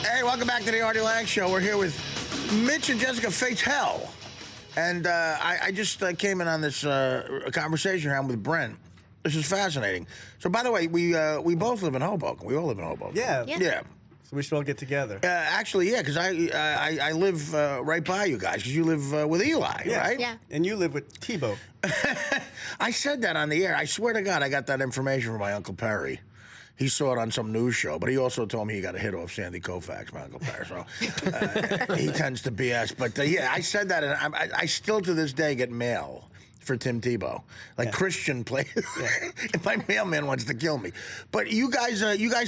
Hey, welcome back to the Artie Lange Show. We're here with Mitch and Jessica Fatel. And I just came in on this conversation around with Brent. This is fascinating. So, by the way, we both live in Hoboken. We all live in Hoboken. Yeah. So we should all get together. Actually, yeah, because I live right by you guys, because you live with Eli, right? Yeah. And you live with Tebow. I said that on the air. I swear to God, I got that information from my Uncle Perry. He saw it on some news show, but he also told me he got a hit off Sandy Koufax, my Uncle Perry. So he tends to BS. But yeah, I said that, and I still to this day get mail for Tim Tebow, like Christian plays. If my mailman wants to kill me. But you guys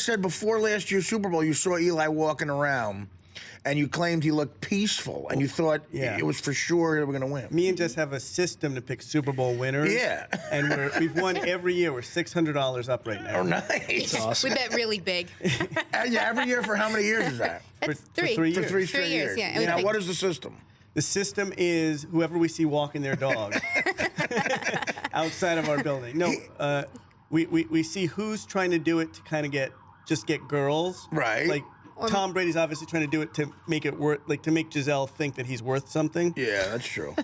said before last year's Super Bowl, you saw Eli walking around, and you claimed he looked peaceful, and you thought it was for sure they were going to win. Me and Jess have a system to pick Super Bowl winners. Yeah. And we've won every year. We're $600 up right now. Oh, nice. Awesome. We bet really big. Yeah, every year for how many years is that? That's For 3 years. For three straight 3 years, yeah. Now, what is the system? The system is whoever we see walking their dog outside of our building. No, we see who's trying to do it to kind of get girls. Right. Like Tom Brady's obviously trying to do it to make it worth, like to make Giselle think that he's worth something. Yeah, that's true.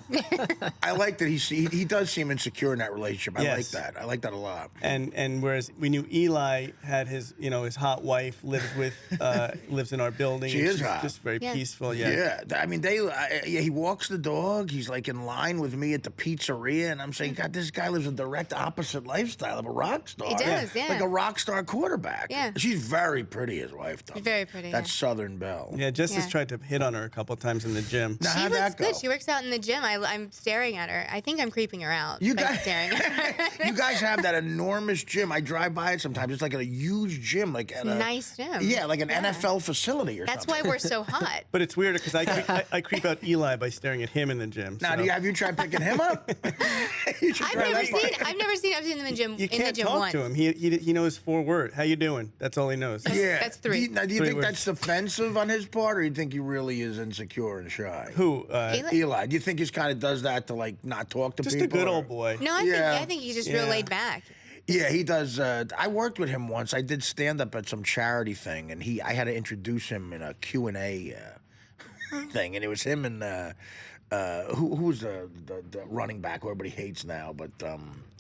I like that he does seem insecure in that relationship. I like that. I like that a lot. And whereas we knew Eli had his his hot wife lives in our building. She is hot. Just very peaceful. Yeah. I mean, he walks the dog. He's like in line with me at the pizzeria, and I'm saying, God, this guy lives a direct opposite lifestyle of a rock star. He does, yeah. Like a rock star quarterback. Yeah. She's very pretty, his wife, though. Very pretty. That's Southern Belle. Yeah, Jess has tried to hit on her a couple of times in the gym. Now, She how'd looks that go? good. She works out in the gym. I'm staring at her. I think I'm creeping her out. You by guys, staring at her. you guys have that enormous gym. I drive by it sometimes. It's like a huge gym, like at a Nice gym. Yeah, like an NFL facility or That's something. why we're so hot. But it's weird because I creep out Eli by staring at him in the gym. Now, so. have you tried picking him up? You should try that. I've seen him in the gym. You can't talk once. to him. He knows 4 words. How you doing? That's all he knows. Yeah, That's 3. Do you 3 think words. that's defensive on his part, or do you think he really is insecure and shy? Who? Eli. Do you think he kind of does that to like not talk to Just people? a good or- old boy. No, I think he's just real laid back. Yeah, he does. I worked with him once. I did stand up at some charity thing, and I had to introduce him in a Q&A thing, and it was him and who was the running back who everybody hates now, but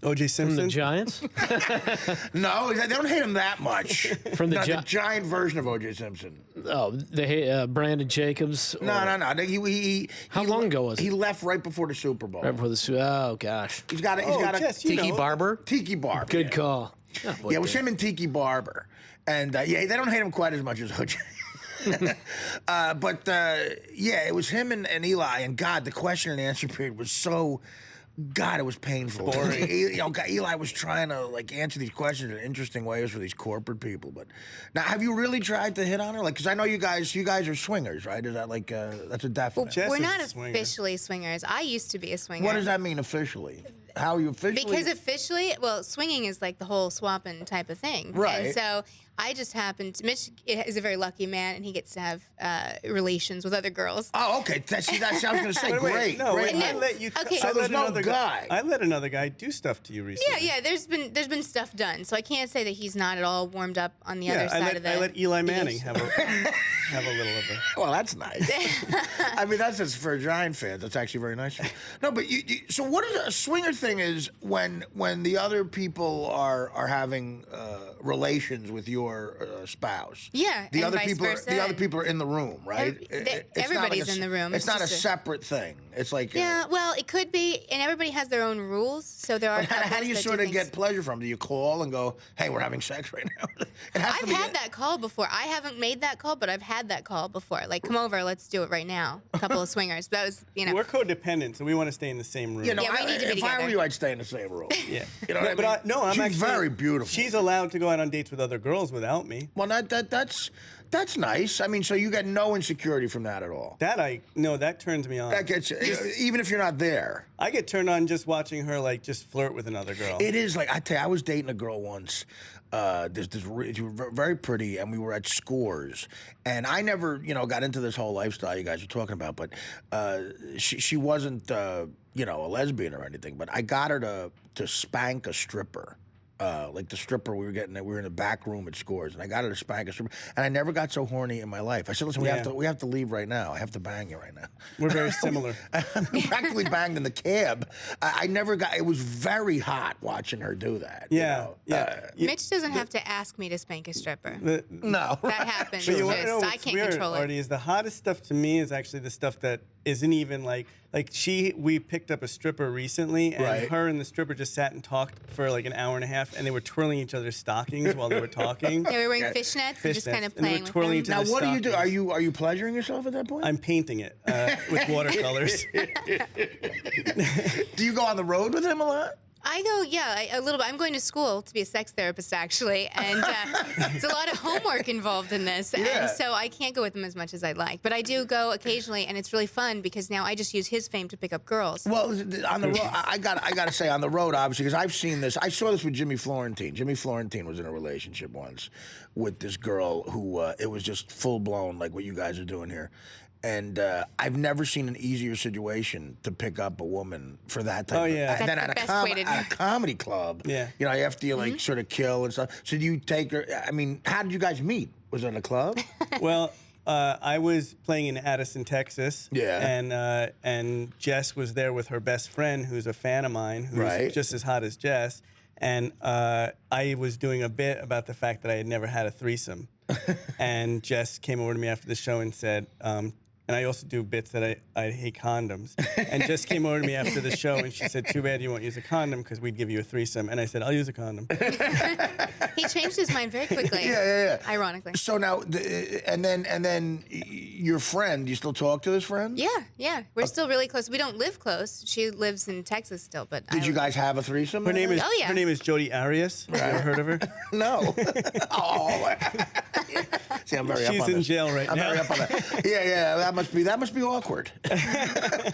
O.J. From Simpson? the Giants? no, they don't hate him that much. From the the giant version of O.J. Simpson. Oh, they hate Brandon Jacobs? No. How long ago was it? He left right before the Super Bowl. Right before the Oh, gosh. He's got a Jess, you Tiki know. Barber? Tiki Barber. Good call. Oh, Yeah, it was him and Tiki Barber. And, they don't hate him quite as much as O.J. Yeah, it was him and Eli. And, God, the question and answer period was so... God, it was painful. Eli was trying to answer these questions in interesting ways for these corporate people. But now, have you really tried to hit on her? Because I know you guys are swingers, right? Is that that's a definite? Jess We're is not a swinger. officially swingers. I used to be a swinger. What does that mean officially? How are you officially? Because officially, swinging is like the whole swapping type of thing. Right. And so I just happened to, Mitch is a very lucky man, and he gets to have relations with other girls. Oh, okay. That's what I was going to say. Wait, Great. Great. I let you. Okay. So there's no guy. I let another guy do stuff to you recently. Yeah. There's been stuff done, so I can't say that he's not at all warmed up on the other side of the. I let Eli Manning issue. have a little of it. Well, that's nice. I mean, that's just for Giant fans. That's actually very nice. No, but so what is a swinger thing? Is when the other people are having relations with your spouse. Yeah, The and other vice people. versa. The other people are in the room, right? It's not everybody's like in the room. It's not a just separate thing. It's like Yeah, well, it could be, and everybody has their own rules. So there are. How do you couples that sort of things. get pleasure from? Do you call and go, "Hey, we're having sex right now"? I've had that call before. I haven't made that call, but I've had that call before. Like, come over, let's do it right now. A couple of swingers. That was, We're codependent, so we want to stay in the same room. Yeah, we need to be if I were together. you, I'd stay in the same room. Yeah. You know what I mean? But I'm She's actually very beautiful. She's allowed to go out on dates with other girls without me. Well, that's nice. I mean, so you get no insecurity from that at all. That turns me on. That gets even if you're not there. I get turned on just watching her just flirt with another girl. It is I tell you, I was dating a girl once. She was very pretty, and we were at Scores. And I never, got into this whole lifestyle you guys are talking about. But she wasn't, a lesbian or anything. But I got her to spank a stripper. Like the stripper we were in the back room at Scores, and I got her to spank a stripper, and I never got so horny in my life. I said, "Listen, we have to leave right now. I have to bang you right now." We're very similar. We practically banged in the cab. I never got. It was very hot watching her do that. Yeah, you know? yeah. Mitch doesn't have to ask me to spank a stripper. No. That happens. But you wanna know I what's can't weird, control it. Artie, is the hottest stuff to me is actually the stuff that isn't even like we picked up a stripper recently, and Right. her and the stripper just sat and talked for like an hour and a half, and they were twirling each other's stockings while they were talking. They were wearing fishnets and just kind of playing with them. Now, what do you do? Are you pleasuring yourself at that point? I'm painting it with watercolors. Do you go on the road with him a lot? I go, a little bit. I'm going to school to be a sex therapist, actually, and there's a lot of homework involved in this, Yeah. and so I can't go with him as much as I'd like. But I do go occasionally, and it's really fun because now I just use his fame to pick up girls. Well, on the road, I got to say, on the road, obviously, because I've seen this. I saw this with Jimmy Florentine. Jimmy Florentine was in a relationship once with this girl who it was just full blown, like what you guys are doing here. And I've never seen an easier situation to pick up a woman for that type. Oh, yeah. Than That's at the a, best way to do at a comedy club. Yeah. You know, after you like sort of kill and stuff. So do you take her? I mean, how did you guys meet? Was it in a club? Well, I was playing in Addison, Texas. Yeah. And Jess was there with her best friend, who's a fan of mine, who's Right. just as hot as Jess. And I was doing a bit about the fact that I had never had a threesome. And Jess came over to me after the show and said, and I also do bits that I hate condoms. And Jess came over to me after the show and she said, "Too bad you won't use a condom because we'd give you a threesome." And I said, "I'll use a condom." He changed his mind very quickly. Yeah. Ironically. So now, and then your friend, you still talk to this friend? Yeah. We're still really close. We don't live close. She lives in Texas still, but Did you guys have a threesome? Her name is Oh, yeah. her name is Jodi Arias. Have you ever heard of her? No. Oh. See, I'm very up She's on in this. jail right I'm now. very up on that. Yeah. That must be awkward.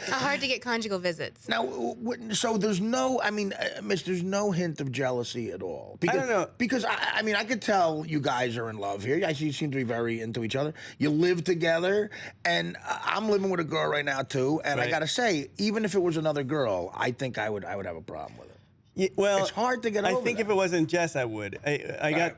hard to get conjugal visits. Now, so there's no. I mean, Mitch, there's no hint of jealousy at all. Because, don't know. Because I mean, I could tell you guys are in love here. You seem to be very into each other. You live together, and I'm living with a girl right now too. And I Right. gotta say, even if it was another girl, I think I would have a problem with it. Yeah, well, It's hard to get I over think that. if it wasn't Jess, I would. I got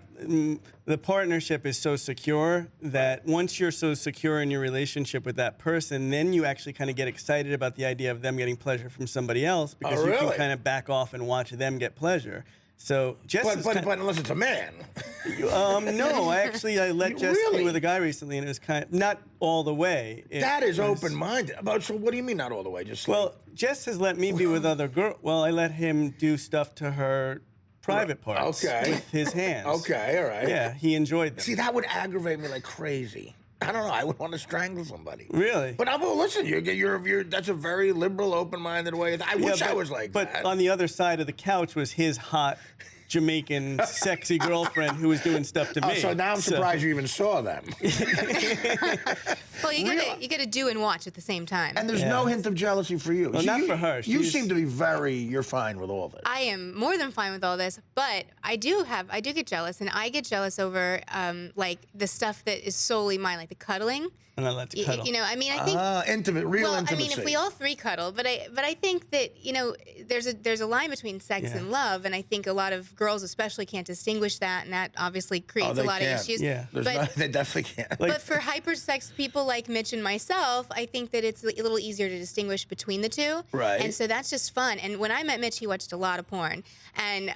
the partnership is so secure that once you're so secure in your relationship with that person, then you actually kind of get excited about the idea of them getting pleasure from somebody else because you really? can kind of back off and watch them get pleasure. So Jess is But unless it's a man. no, I let Jess Really? be with a guy recently, and it was kind of not all the way. That is open-minded. So what do you mean not all the way? Just Well, Jess has let me be with other girls. Well, I let him do stuff to her private parts with his hands. Okay, all right. Yeah, he enjoyed them. See, that would aggravate me like crazy. I don't know. I would want to strangle somebody. Really? But listen, you're that's a very liberal, open-minded way. I wish I was like but that. on the other side of the couch was his hot Jamaican sexy girlfriend who was doing stuff to me. So now I'm surprised you even saw them. Well, you gotta do and watch at the same time. And there's no hint of jealousy for you. Well, not for her. You She's- seem to be you're fine with all this. I am more than fine with all this, but I do get jealous, and I get jealous over like the stuff that is solely mine, like the cuddling. And I let to cuddle. You know, I mean, I think. Intimate, real Well, intimacy. I mean, if we all three cuddle, but I think that there's a line between sex Yeah. and love, and I think a lot of girls especially can't distinguish that, and that obviously creates they a lot can't. of issues. Yeah. They definitely can't. But for hypersex people like Mitch and myself, I think that it's a little easier to distinguish between the two. Right. And so that's just fun. And when I met Mitch, he watched a lot of porn, and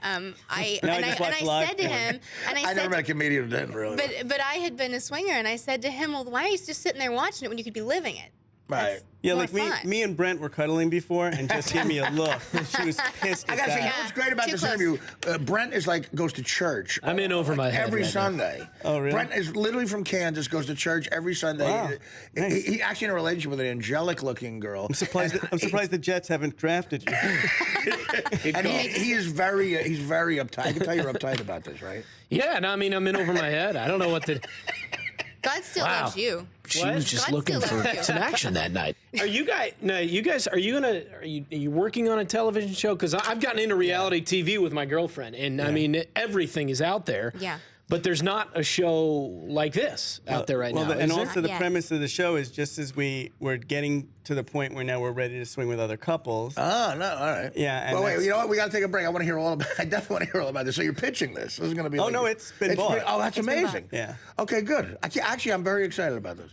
I said to him, and I never met a comedian who didn't really. but I had been a swinger, and I said to him, well, why are you just sitting there watching it when you could be living it? Right. That's Yeah, more like fun. me and Brent were cuddling before and just gave me a look. She was pissed I at gotta say, you know that. what's great about Too this close. interview? Brent is goes to church. I'm in over my head every right now. Sunday. Oh, really? Brent is literally from Kansas, goes to church every Sunday. Wow. He actually in a relationship with an angelic-looking girl. I'm surprised the Jets haven't drafted you. And he is he's very uptight. I can tell you're uptight about this, right? Yeah, no, I mean, I'm in over my head. I don't know what to. God still Wow. loves you. She was just God looking still for loves you. some action that night. Are you guys, are you working on a television show? Because I've gotten into reality TV with my girlfriend, and I mean, everything is out there. Yeah. But there's not a show like this out there right now. And is there? also the Not yet. premise of the show is just as we're getting to the point where now we're ready to swing with other couples. Oh, no, all right. Yeah, and Well, wait, that's- you know what? We got to take a break. I want to hear all about. I definitely want to hear all about this. So you're pitching this. This is going to be. Oh, like, no, it's been bought. Oh, that's It's been amazing. bought. Yeah. Okay, good. Actually, I'm very excited about this.